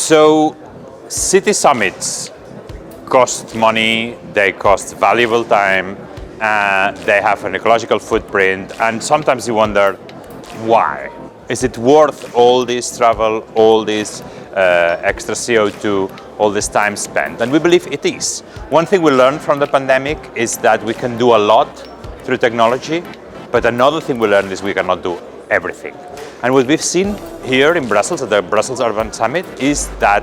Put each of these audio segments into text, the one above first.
So city summits cost money, they cost valuable time, they have an ecological footprint, and sometimes you wonder why. Is it worth all this travel, all this extra CO2, all this time spent? And we believe it is. One thing we learned from the pandemic is that we can do a lot through technology, but another thing we learned is we cannot do everything. And what we've seen here in Brussels at the Brussels Urban Summit is that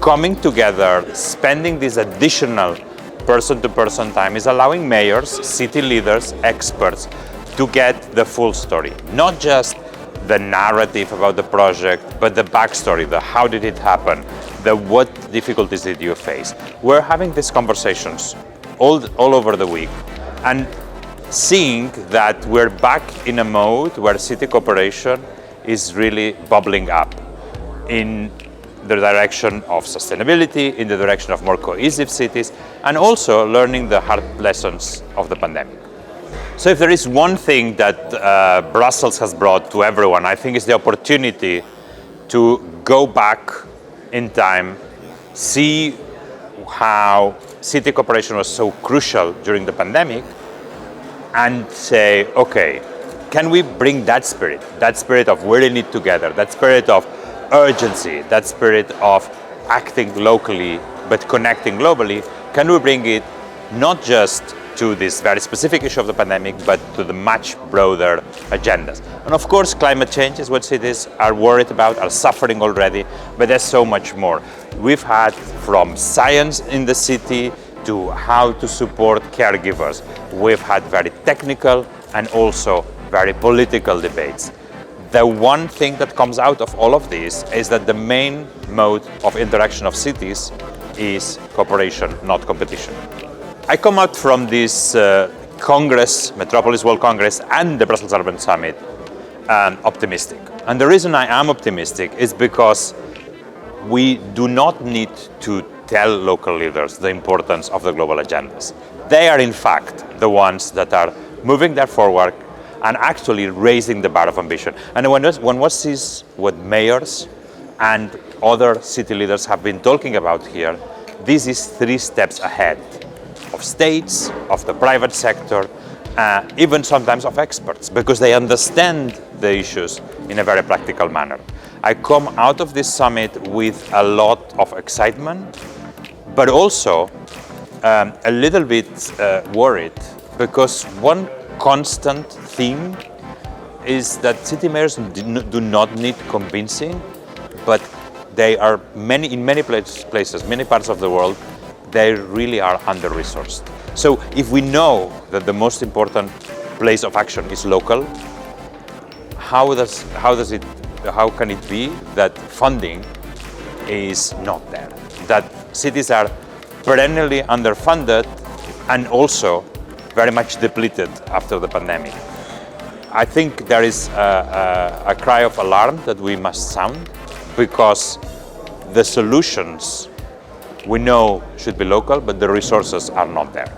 coming together, spending this additional person-to-person time is allowing mayors, city leaders, experts to get the full story. Not just the narrative about the project, but the backstory, the how did it happen, the what difficulties did you face. We're having these conversations all over the week and seeing that we're back in a mode where city cooperation is really bubbling up in the direction of sustainability, in the direction of more cohesive cities, and also learning the hard lessons of the pandemic. So if there is one thing that Brussels has brought to everyone, I think it's the opportunity to go back in time, see how city cooperation was so crucial during the pandemic, and say, okay, can we bring that spirit of we're in it together, that spirit of urgency, that spirit of acting locally but connecting globally, can we bring it not just to this very specific issue of the pandemic, but to the much broader agendas? And of course, climate change is what cities are worried about, are suffering already, but there's so much more. We've had from science in the city to how to support caregivers. We've had very technical and also very political debates. The one thing that comes out of all of this is that the main mode of interaction of cities is cooperation, not competition. I come out from this Congress, Metropolis World Congress, and the Brussels Urban Summit optimistic. And the reason I am optimistic is because we do not need to tell local leaders the importance of the global agendas. They are in fact the ones that are moving that forward and actually raising the bar of ambition. And when one sees what mayors and other city leaders have been talking about here, this is 3 steps ahead of states, of the private sector, even sometimes of experts, because they understand the issues in a very practical manner. I come out of this summit with a lot of excitement, but also a little bit worried, because one constant theme is that city mayors do not need convincing, but they are in many places, many parts of the world, they really are under-resourced. So if we know that the most important place of action is local, how can it be that funding is not there? That cities are perennially underfunded and also very much depleted after the pandemic. I think there is a cry of alarm that we must sound, because the solutions we know should be local, but the resources are not there.